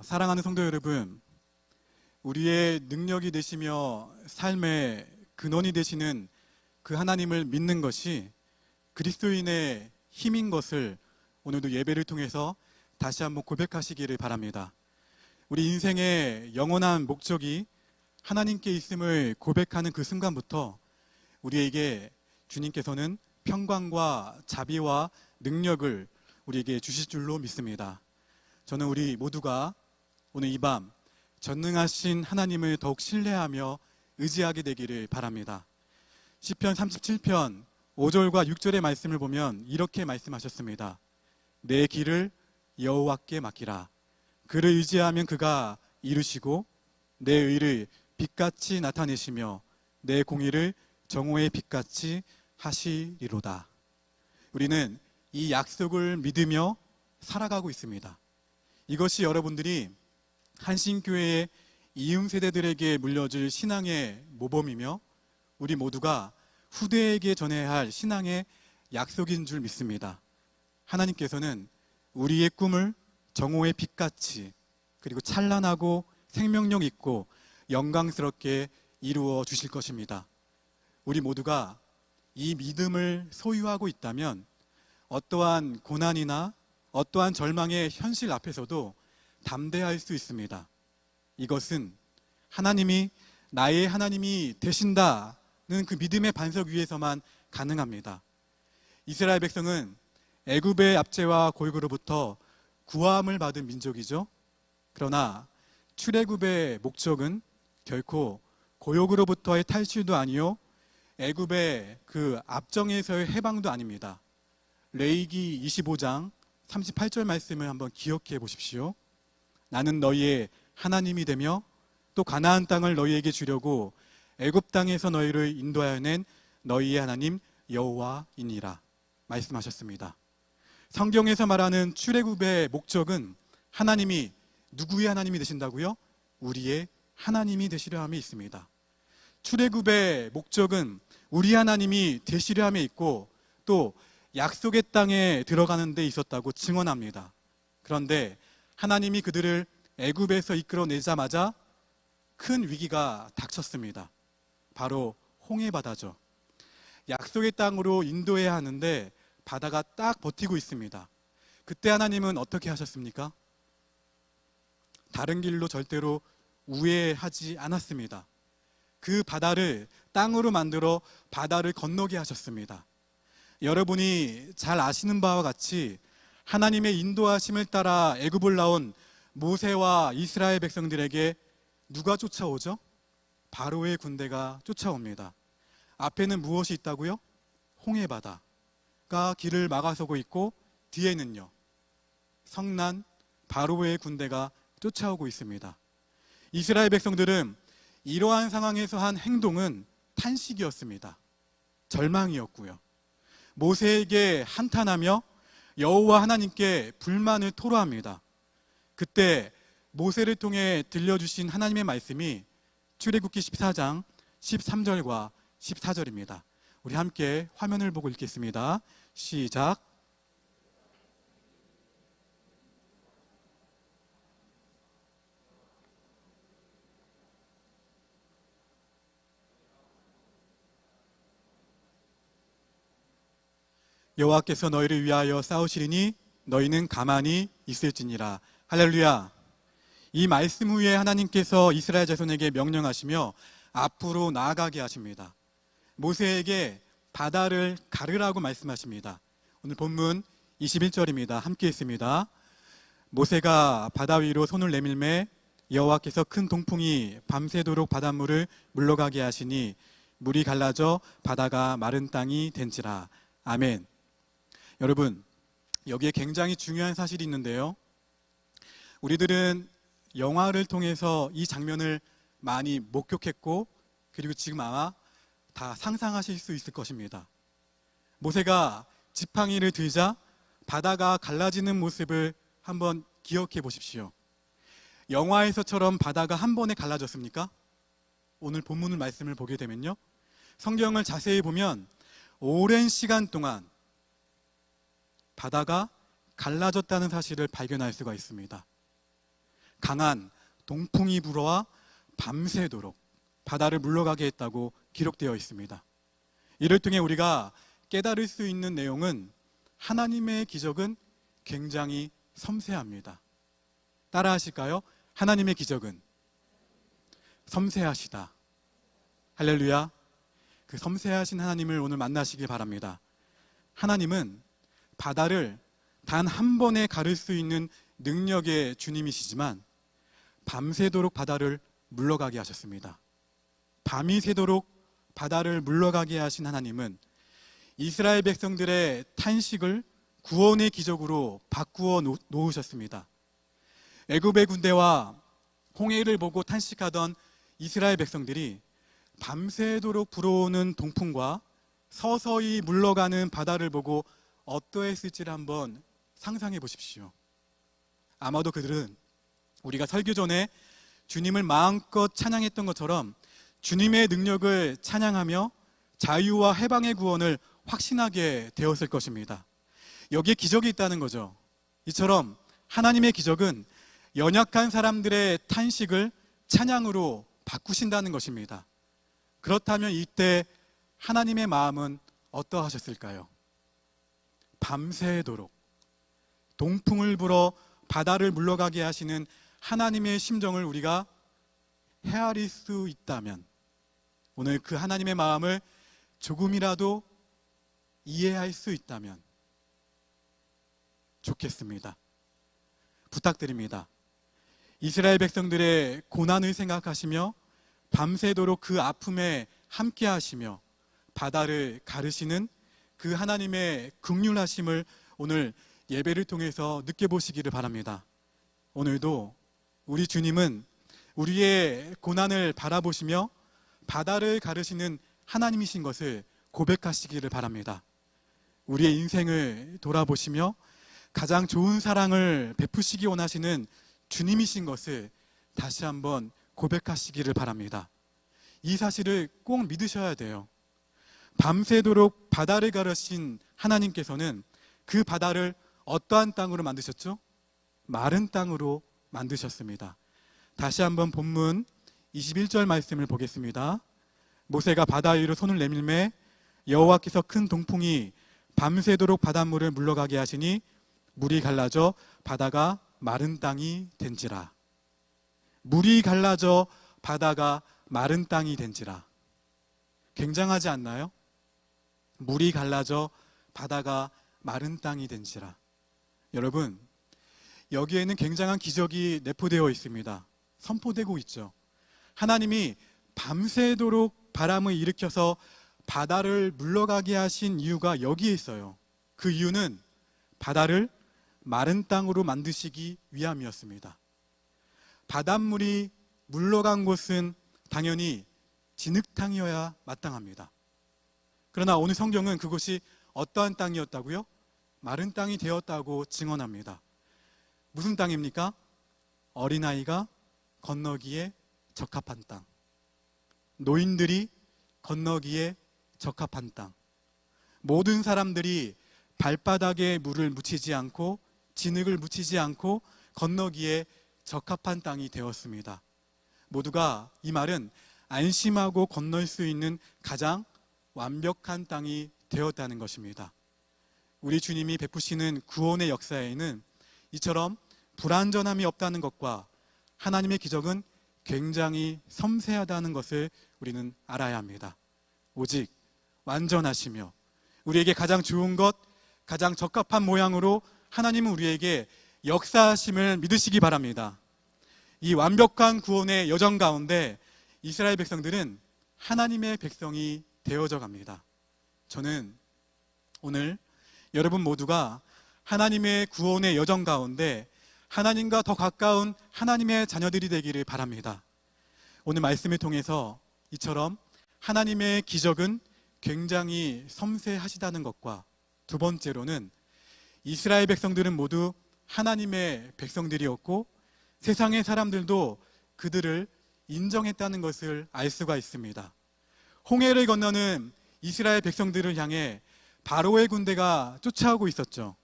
사랑하는 성도 여러분, 우리의 능력이 되시며 삶의 근원이 되시는 그 하나님을 믿는 것이 그리스도인의 힘인 것을 오늘도 예배를 통해서 다시 한번 고백하시기를 바랍니다. 우리 인생의 영원한 목적이 하나님께 있음을 고백하는 그 순간부터 우리에게 주님께서는 평강과 자비와 능력을 우리에게 주실 줄로 믿습니다. 저는 우리 모두가 오늘 이 밤 전능하신 하나님을 더욱 신뢰하며 의지하게 되기를 바랍니다. 시편 37편 5절과 6절의 말씀을 보면 이렇게 말씀하셨습니다. 내 길을 여호와께 맡기라. 그를 의지하면 그가 이루시고 내 의를 빛같이 나타내시며 내 공의를 정오의 빛같이 하시리로다. 우리는 이 약속을 믿으며 살아가고 있습니다. 이것이 여러분들이 한신교회의 이음 세대들에게 물려줄 신앙의 모범이며 우리 모두가 후대에게 전해야 할 신앙의 약속인 줄 믿습니다. 하나님께서는 우리의 꿈을 정오의 빛같이 그리고 찬란하고 생명력 있고 영광스럽게 이루어 주실 것입니다. 우리 모두가 이 믿음을 소유하고 있다면 어떠한 고난이나 어떠한 절망의 현실 앞에서도 담대할 수 있습니다. 이것은 하나님이 나의 하나님이 되신다는 그 믿음의 반석 위에서만 가능합니다. 이스라엘 백성은 애굽의 압제와 고육으로부터 구함을 받은 민족이죠. 그러나 출애굽의 목적은 결코 고역으로부터의 탈출도 아니요 애굽의 그 압정에서의 해방도 아닙니다. 레위기 25장 38절 말씀을 한번 기억해 보십시오. 나는 너희의 하나님이 되며 또 가나안 땅을 너희에게 주려고 애굽 땅에서 너희를 인도하여 낸 너희의 하나님 여호와이니라 말씀하셨습니다. 성경에서 말하는 출애굽의 목적은 하나님이 누구의 하나님이 되신다고요? 우리의 하나님이 되시려 함에 있습니다. 출애굽의 목적은 우리 하나님이 되시려 함에 있고 또 약속의 땅에 들어가는 데 있었다고 증언합니다. 그런데 하나님이 그들을 애굽에서 이끌어내자마자 큰 위기가 닥쳤습니다. 바로 홍해 바다죠. 약속의 땅으로 인도해야 하는데 바다가 딱 버티고 있습니다. 그때 하나님은 어떻게 하셨습니까? 다른 길로 절대로 우회하지 않았습니다. 그 바다를 땅으로 만들어 바다를 건너게 하셨습니다. 여러분이 잘 아시는 바와 같이 하나님의 인도하심을 따라 애굽을 나온 모세와 이스라엘 백성들에게 누가 쫓아오죠? 바로의 군대가 쫓아옵니다. 앞에는 무엇이 있다고요? 홍해바다가 길을 막아서고 있고 뒤에는요 성난 바로의 군대가 쫓아오고 있습니다. 이스라엘 백성들은 이러한 상황에서 한 행동은 탄식이었습니다. 절망이었고요. 모세에게 한탄하며 여호와 하나님께 불만을 토로합니다. 그때 모세를 통해 들려주신 하나님의 말씀이 출애굽기 14장 13절과 14절입니다. 우리 함께 화면을 보고 읽겠습니다. 시작. 여호와께서 너희를 위하여 싸우시리니 너희는 가만히 있을지니라. 할렐루야. 이 말씀 후에 하나님께서 이스라엘 자손에게 명령하시며 앞으로 나아가게 하십니다. 모세에게 바다를 가르라고 말씀하십니다. 오늘 본문 21절입니다. 함께 있습니다. 모세가 바다 위로 손을 내밀매 여호와께서 큰 동풍이 밤새도록 바닷물을 물러가게 하시니 물이 갈라져 바다가 마른 땅이 된지라. 아멘. 여러분, 여기에 굉장히 중요한 사실이 있는데요. 우리들은 영화를 통해서 이 장면을 많이 목격했고 그리고 지금 아마 다 상상하실 수 있을 것입니다. 모세가 지팡이를 들자 바다가 갈라지는 모습을 한번 기억해 보십시오. 영화에서처럼 바다가 한 번에 갈라졌습니까? 오늘 본문의 말씀을 보게 되면요, 성경을 자세히 보면 오랜 시간 동안 바다가 갈라졌다는 사실을 발견할 수가 있습니다. 강한 동풍이 불어와 밤새도록 바다를 물러가게 했다고 기록되어 있습니다. 이를 통해 우리가 깨달을 수 있는 내용은 하나님의 기적은 굉장히 섬세합니다. 따라 하실까요? 하나님의 기적은 섬세하시다. 할렐루야. 그 섬세하신 하나님을 오늘 만나시길 바랍니다. 하나님은 바다를 단 한 번에 가를 수 있는 능력의 주님이시지만 밤새도록 바다를 물러가게 하셨습니다. 밤이 새도록 바다를 물러가게 하신 하나님은 이스라엘 백성들의 탄식을 구원의 기적으로 바꾸어 놓으셨습니다. 애굽의 군대와 홍해를 보고 탄식하던 이스라엘 백성들이 밤새도록 불어오는 동풍과 서서히 물러가는 바다를 보고 어떠했을지를 한번 상상해 보십시오. 아마도 그들은 우리가 설교 전에 주님을 마음껏 찬양했던 것처럼 주님의 능력을 찬양하며 자유와 해방의 구원을 확신하게 되었을 것입니다. 여기에 기적이 있다는 거죠. 이처럼 하나님의 기적은 연약한 사람들의 탄식을 찬양으로 바꾸신다는 것입니다. 그렇다면 이때 하나님의 마음은 어떠하셨을까요? 밤새도록 동풍을 불어 바다를 물러가게 하시는 하나님의 심정을 우리가 헤아릴 수 있다면 오늘 그 하나님의 마음을 조금이라도 이해할 수 있다면 좋겠습니다. 부탁드립니다. 이스라엘 백성들의 고난을 생각하시며 밤새도록 그 아픔에 함께 하시며 바다를 가르시는 그 하나님의 긍휼하심을 오늘 예배를 통해서 느껴보시기를 바랍니다. 오늘도 우리 주님은 우리의 고난을 바라보시며 바다를 가르시는 하나님이신 것을 고백하시기를 바랍니다. 우리의 인생을 돌아보시며 가장 좋은 사랑을 베푸시기 원하시는 주님이신 것을 다시 한번 고백하시기를 바랍니다. 이 사실을 꼭 믿으셔야 돼요. 밤새도록 바다를 가르신 하나님께서는 그 바다를 어떠한 땅으로 만드셨죠? 마른 땅으로 만드셨습니다. 다시 한번 본문 21절 말씀을 보겠습니다. 모세가 바다 위로 손을 내밀매 여호와께서 큰 동풍이 밤새도록 바닷물을 물러가게 하시니 물이 갈라져 바다가 마른 땅이 된지라. 물이 갈라져 바다가 마른 땅이 된지라. 굉장하지 않나요? 물이 갈라져 바다가 마른 땅이 된지라. 여러분, 여기에는 굉장한 기적이 내포되어 있습니다. 선포되고 있죠. 하나님이 밤새도록 바람을 일으켜서 바다를 물러가게 하신 이유가 여기에 있어요. 그 이유는 바다를 마른 땅으로 만드시기 위함이었습니다. 바닷물이 물러간 곳은 당연히 진흙탕이어야 마땅합니다. 그러나 오늘 성경은 그곳이 어떠한 땅이었다고요? 마른 땅이 되었다고 증언합니다. 무슨 땅입니까? 어린아이가 건너기에 적합한 땅, 노인들이 건너기에 적합한 땅, 모든 사람들이 발바닥에 물을 묻히지 않고 진흙을 묻히지 않고 건너기에 적합한 땅이 되었습니다. 모두가 이 말은 안심하고 건널 수 있는 가장 완벽한 땅이 되었다는 것입니다. 우리 주님이 베푸시는 구원의 역사에는 이처럼 불완전함이 없다는 것과 하나님의 기적은 굉장히 섬세하다는 것을 우리는 알아야 합니다. 오직 완전하시며 우리에게 가장 좋은 것, 가장 적합한 모양으로 하나님은 우리에게 역사하심을 믿으시기 바랍니다. 이 완벽한 구원의 여정 가운데 이스라엘 백성들은 하나님의 백성이 되어져 갑니다. 저는 오늘 여러분 모두가 하나님의 구원의 여정 가운데 하나님과 더 가까운 하나님의 자녀들이 되기를 바랍니다. 오늘 말씀을 통해서 이처럼 하나님의 기적은 굉장히 섬세하시다는 것과 두 번째로는 이스라엘 백성들은 모두 하나님의 백성들이었고 세상의 사람들도 그들을 인정했다는 것을 알 수가 있습니다. 홍해를 건너는 이스라엘 백성들을 향해 바로의 군대가 쫓아오고 있었죠.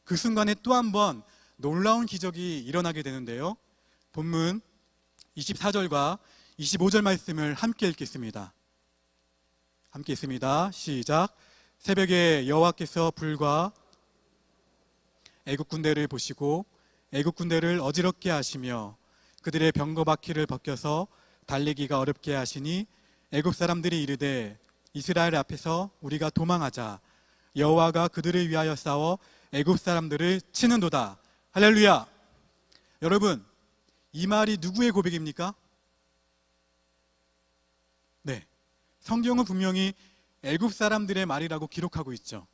그 순간에 또 한 번 놀라운 기적이 일어나게 되는데요. 본문 24절과 25절 말씀을 함께 읽겠습니다. 함께 읽습니다. 시작. 새벽에 여호와께서 불과 애굽 군대를 보시고 애굽 군대를 어지럽게 하시며 그들의 병거바퀴를 벗겨서 달리기가 어렵게 하시니 애굽 사람들이 이르되 이스라엘 앞에서 우리가 도망하자. 여호와가 그들을 위하여 싸워 애굽 사람들을 치는도다. 할렐루야. 여러분, 이 말이 누구의 고백입니까? 네, 성경은 분명히 애굽 사람들의 말이라고 기록하고 있죠.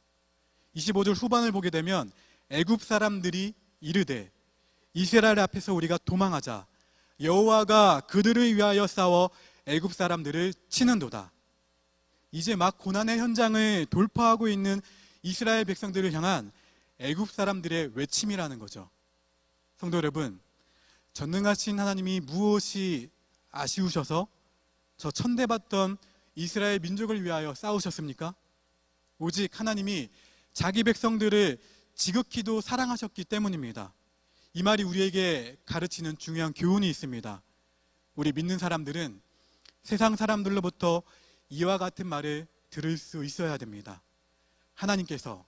25절 후반을 보게 되면 애굽 사람들이 이르되 이스라엘 앞에서 우리가 도망하자. 여호와가 그들을 위하여 싸워 애굽 사람들을 치는도다. 이제 막 고난의 현장을 돌파하고 있는 이스라엘 백성들을 향한 애굽 사람들의 외침이라는 거죠. 성도 여러분, 전능하신 하나님이 무엇이 아쉬우셔서 저 천대받던 이스라엘 민족을 위하여 싸우셨습니까? 오직 하나님이 자기 백성들을 지극히도 사랑하셨기 때문입니다. 이 말이 우리에게 가르치는 중요한 교훈이 있습니다. 우리 믿는 사람들은 세상 사람들로부터 이와 같은 말을 들을 수 있어야 됩니다. 하나님께서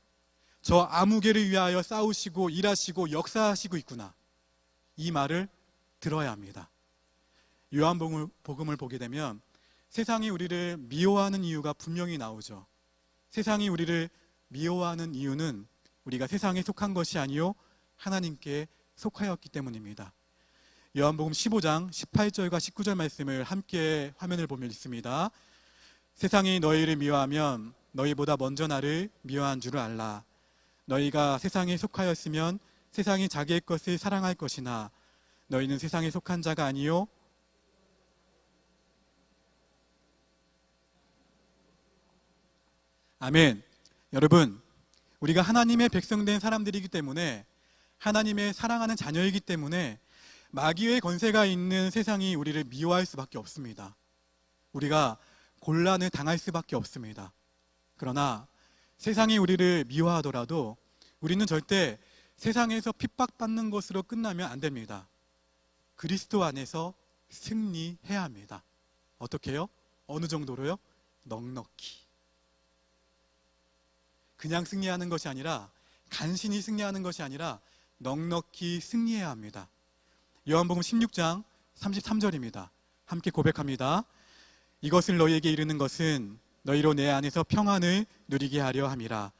저 아무개를 위하여 싸우시고 일하시고 역사하시고 있구나. 이 말을 들어야 합니다. 요한복음을 보게 되면 세상이 우리를 미워하는 이유가 분명히 나오죠. 세상이 우리를 미워하는 이유는 우리가 세상에 속한 것이 아니요 하나님께 속하였기 때문입니다. 요한복음 15장 18절과 19절 말씀을 함께 화면을 보면 있습니다. 세상이 너희를 미워하면 너희보다 먼저 나를 미워한 줄을 알라. 너희가 세상에 속하였으면 세상이 자기의 것을 사랑할 것이나 너희는 세상에 속한 자가 아니요 아멘. 여러분, 우리가 하나님의 백성된 사람들이기 때문에 하나님의 사랑하는 자녀이기 때문에 마귀의 권세가 있는 세상이 우리를 미워할 수밖에 없습니다. 우리가 곤란을 당할 수밖에 없습니다. 그러나 세상이 우리를 미워하더라도 우리는 절대 세상에서 핍박받는 것으로 끝나면 안 됩니다. 그리스도 안에서 승리해야 합니다. 어떻게 해요? 어느 정도로요? 넉넉히. 그냥 승리하는 것이 아니라 간신히 승리하는 것이 아니라 넉넉히 승리해야 합니다. 요한복음 16장 33절입니다. 함께 고백합니다. 이것을 너희에게 이르는 것은 너희로 내 안에서 평안을 누리게 하려 함이라.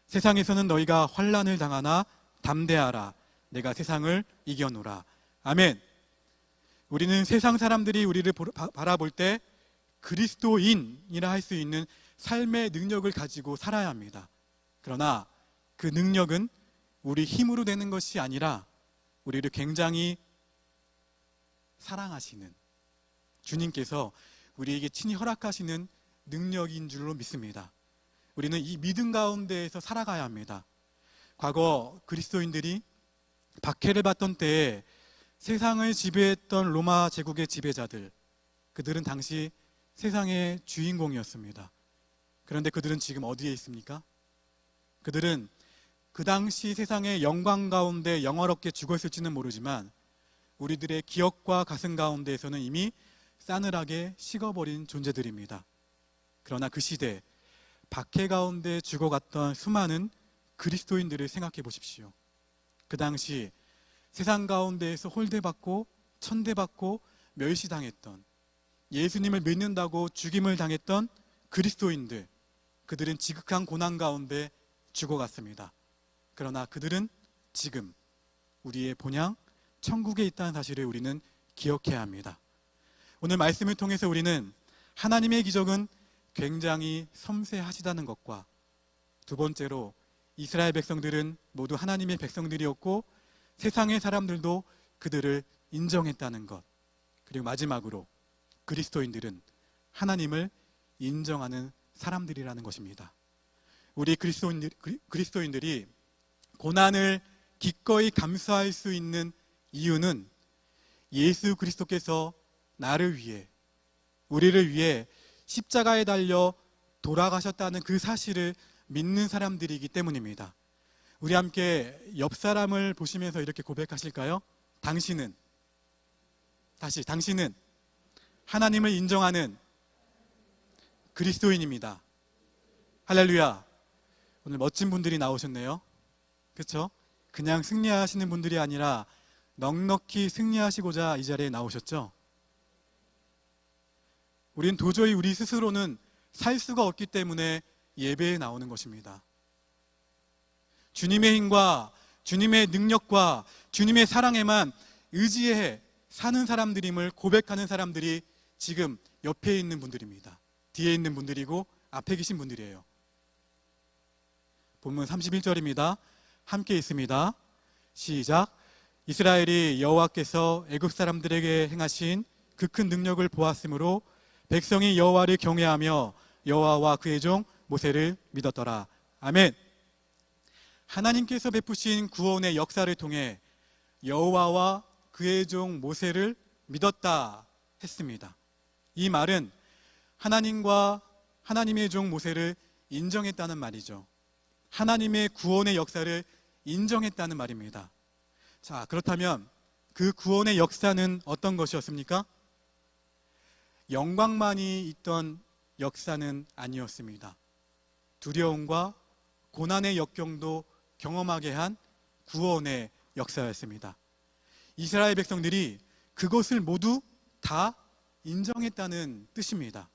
세상에서는 너희가 환난을 당하나 담대하라. 내가 세상을 이겨노라. 아멘. 우리는 세상 사람들이 우리를 바라볼 때 그리스도인이라 할 수 있는 삶의 능력을 가지고 살아야 합니다. 그러나 그 능력은 우리 힘으로 되는 것이 아니라 우리를 굉장히 사랑하시는 주님께서 우리에게 친히 허락하시는 능력인 줄로 믿습니다. 우리는 이 믿음 가운데에서 살아가야 합니다. 과거 그리스도인들이 박해를 받던 때에 세상을 지배했던 로마 제국의 지배자들, 그들은 당시 세상의 주인공이었습니다. 그런데 그들은 지금 어디에 있습니까? 그들은 그 당시 세상의 영광 가운데 영화롭게 죽었을지는 모르지만 우리들의 기억과 가슴 가운데에서는 이미 싸늘하게 식어버린 존재들입니다. 그러나 그 시대 박해 가운데 죽어갔던 수많은 그리스도인들을 생각해 보십시오. 그 당시 세상 가운데에서 홀대받고 천대받고 멸시당했던, 예수님을 믿는다고 죽임을 당했던 그리스도인들, 그들은 지극한 고난 가운데 죽어갔습니다. 그러나 그들은 지금 우리의 본향 천국에 있다는 사실을 우리는 기억해야 합니다. 오늘 말씀을 통해서 우리는 하나님의 기적은 굉장히 섬세하시다는 것과, 두 번째로 이스라엘 백성들은 모두 하나님의 백성들이었고 세상의 사람들도 그들을 인정했다는 것, 그리고 마지막으로 그리스도인들은 하나님을 인정하는 사람들이라는 것입니다. 우리 그리스도인들이 고난을 기꺼이 감수할 수 있는 이유는 예수 그리스도께서 나를 위해, 우리를 위해 십자가에 달려 돌아가셨다는 그 사실을 믿는 사람들이기 때문입니다. 우리 함께 옆 사람을 보시면서 이렇게 고백하실까요? 당신은 다시, 당신은 하나님을 인정하는 그리스도인입니다. 할렐루야. 오늘 멋진 분들이 나오셨네요. 그렇죠? 그냥 승리하시는 분들이 아니라 넉넉히 승리하시고자 이 자리에 나오셨죠. 우린 도저히 우리 스스로는 살 수가 없기 때문에 예배에 나오는 것입니다. 주님의 힘과 주님의 능력과 주님의 사랑에만 의지해 사는 사람들임을 고백하는 사람들이 지금 옆에 있는 분들입니다. 뒤에 있는 분들이고 앞에 계신 분들이에요. 본문 31절입니다. 함께 있습니다. 시작. 이스라엘이 여호와께서 애굽 사람들에게 행하신 그 큰 능력을 보았으므로 백성이 여호와를 경외하며 여호와와 그의 종 모세를 믿었더라. 아멘. 하나님께서 베푸신 구원의 역사를 통해 여호와와 그의 종 모세를 믿었다 했습니다. 이 말은 하나님과 하나님의 종 모세를 인정했다는 말이죠. 하나님의 구원의 역사를 인정했다는 말입니다. 자, 그렇다면 그 구원의 역사는 어떤 것이었습니까? 영광만이 있던 역사는 아니었습니다. 두려움과 고난의 역경도 경험하게 한 구원의 역사였습니다. 이스라엘 백성들이 그것을 모두 다 인정했다는 뜻입니다.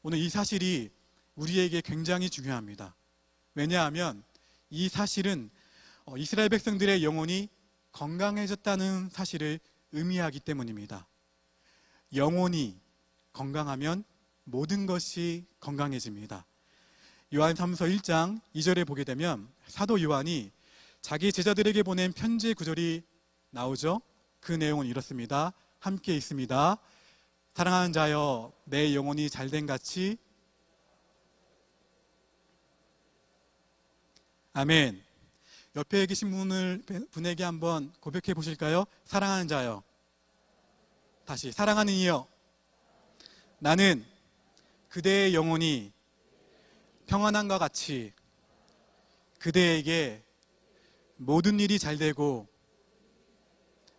오늘 이 사실이 우리에게 굉장히 중요합니다. 왜냐하면 이 사실은 이스라엘 백성들의 영혼이 건강해졌다는 사실을 의미하기 때문입니다. 영혼이 건강하면 모든 것이 건강해집니다. 요한 3서 1장 2절에 보게 되면 사도 요한이 자기 제자들에게 보낸 편지의 구절이 나오죠. 그 내용은 이렇습니다. 함께 있습니다. 사랑하는 자여, 내 영혼이 잘된 같이. 아멘. 옆에 계신 분에게 한번 고백해 보실까요? 사랑하는 자여. 다시, 사랑하는 이여, 나는 그대의 영혼이 평안함과 같이 그대에게 모든 일이 잘 되고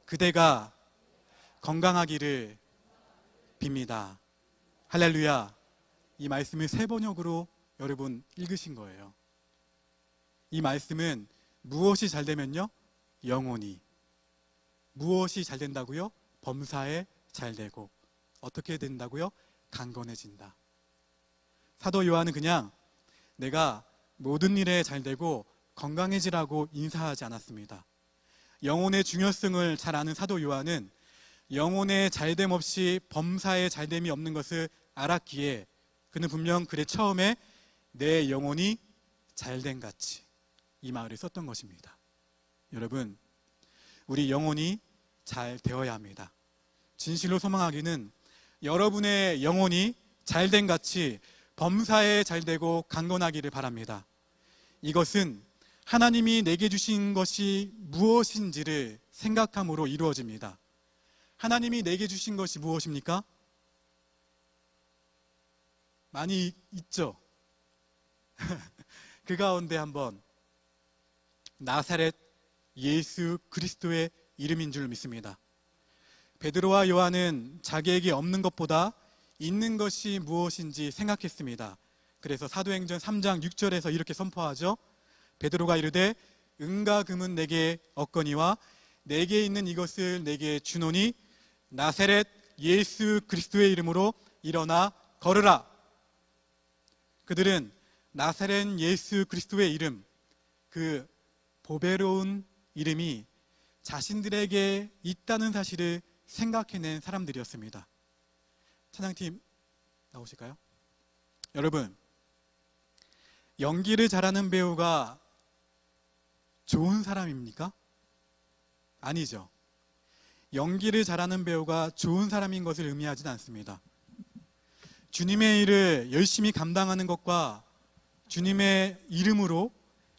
그대가 건강하기를 빕니다. 할렐루야. 이 말씀을 세 번역으로 여러분 읽으신 거예요. 이 말씀은 무엇이 잘 되면요? 영혼이. 무엇이 잘 된다고요? 범사에 잘 되고. 어떻게 된다고요? 강건해진다. 사도 요한은 그냥 내가 모든 일에 잘 되고 건강해지라고 인사하지 않았습니다. 영혼의 중요성을 잘 아는 사도 요한은 영혼의 잘됨 없이 범사에 잘됨이 없는 것을 알았기에 그는 분명 글의 처음에 내 영혼이 잘된 같이 이 말을 썼던 것입니다. 여러분, 우리 영혼이 잘 되어야 합니다. 진실로 소망하기는 여러분의 영혼이 잘된 같이 범사에 잘되고 강건하기를 바랍니다. 이것은 하나님이 내게 주신 것이 무엇인지를 생각함으로 이루어집니다. 하나님이 내게 주신 것이 무엇입니까? 많이 있죠. 그 가운데 한번 나사렛 예수 그리스도의 이름인 줄 믿습니다. 베드로와 요한은 자기에게 없는 것보다 있는 것이 무엇인지 생각했습니다. 그래서 사도행전 3장 6절에서 이렇게 선포하죠. 베드로가 이르되 은과 금은 내게 없거니와 내게 있는 이것을 내게 주노니 나사렛 예수 그리스도의 이름으로 일어나 걸으라. 그들은 나사렛 예수 그리스도의 이름, 그 보배로운 이름이 자신들에게 있다는 사실을 생각해낸 사람들이었습니다. 찬양팀 나오실까요? 여러분, 연기를 잘하는 배우가 좋은 사람입니까? 아니죠. 연기를 잘하는 배우가 좋은 사람인 것을 의미하지는 않습니다. 주님의 일을 열심히 감당하는 것과 주님의 이름으로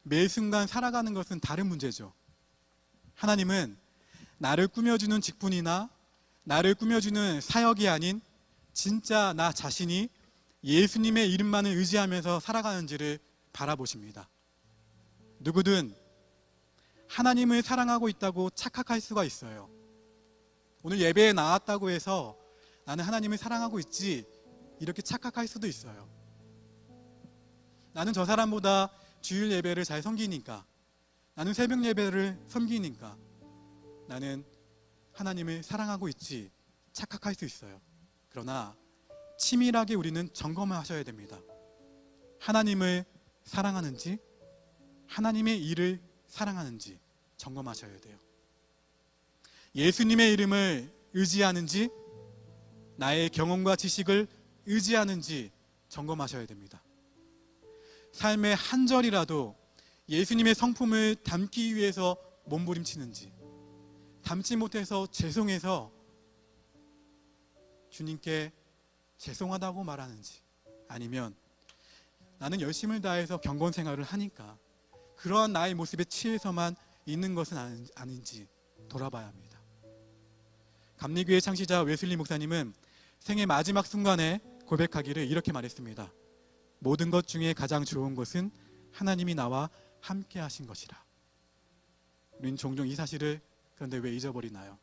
매 순간 살아가는 것은 다른 문제죠. 하나님은 나를 꾸며주는 직분이나 나를 꾸며주는 사역이 아닌 진짜 나 자신이 예수님의 이름만을 의지하면서 살아가는지를 바라보십니다. 누구든 하나님을 사랑하고 있다고 착각할 수가 있어요. 오늘 예배에 나왔다고 해서 나는 하나님을 사랑하고 있지, 이렇게 착각할 수도 있어요. 나는 저 사람보다 주일 예배를 잘 섬기니까, 나는 새벽 예배를 섬기니까 나는 하나님을 사랑하고 있지 착각할 수 있어요. 그러나 치밀하게 우리는 점검을 하셔야 됩니다. 하나님을 사랑하는지, 하나님의 일을 사랑하는지 점검하셔야 돼요. 예수님의 이름을 의지하는지, 나의 경험과 지식을 의지하는지 점검하셔야 됩니다. 삶의 한 절이라도 예수님의 성품을 담기 위해서 몸부림치는지, 담지 못해서 죄송해서 주님께 죄송하다고 말하는지, 아니면 나는 열심을 다해서 경건 생활을 하니까 그러한 나의 모습에 취해서만 있는 것은 아닌지 돌아봐야 합니다. 감리교회 창시자 웨슬리 목사님은 생애 마지막 순간에 고백하기를 이렇게 말했습니다. 모든 것 중에 가장 좋은 것은 하나님이 나와 함께 하신 것이라. 우리는 종종 이 사실을 그런데 왜 잊어버리나요?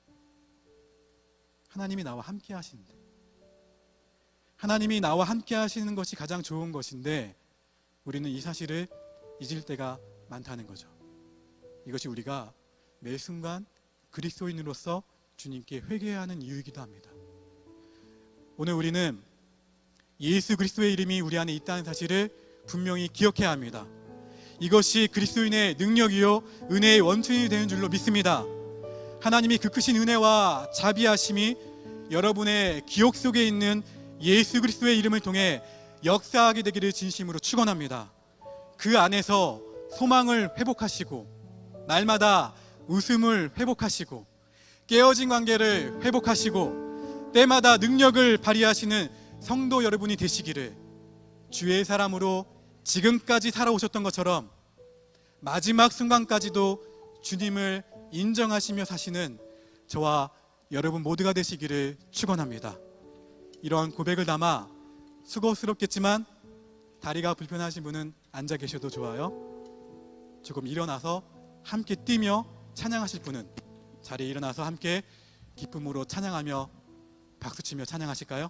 하나님이 나와 함께 하시는데, 하나님이 나와 함께 하시는 것이 가장 좋은 것인데 우리는 이 사실을 잊을 때가 많다는 거죠. 이것이 우리가 매 순간 그리스도인으로서 주님께 회개해야 하는 이유이기도 합니다. 오늘 우리는 예수 그리스도의 이름이 우리 안에 있다는 사실을 분명히 기억해야 합니다. 이것이 그리스도인의 능력이요 은혜의 원천이 되는 줄로 믿습니다. 하나님이 그 크신 은혜와 자비하심이 여러분의 기억 속에 있는 예수 그리스도의 이름을 통해 역사하게 되기를 진심으로 축원합니다. 그 안에서 소망을 회복하시고, 날마다 웃음을 회복하시고, 깨어진 관계를 회복하시고, 때마다 능력을 발휘하시는 성도 여러분이 되시기를, 주의 사람으로 지금까지 살아오셨던 것처럼 마지막 순간까지도 주님을 인정하시며 사시는 저와 여러분 모두가 되시기를 축원합니다. 이런 고백을 담아 수고스럽겠지만 다리가 불편하신 분은 앉아 계셔도 좋아요. 조금 일어나서 함께 뛰며 찬양하실 분은 자리에 일어나서 함께 기쁨으로 찬양하며 박수치며 찬양하실까요?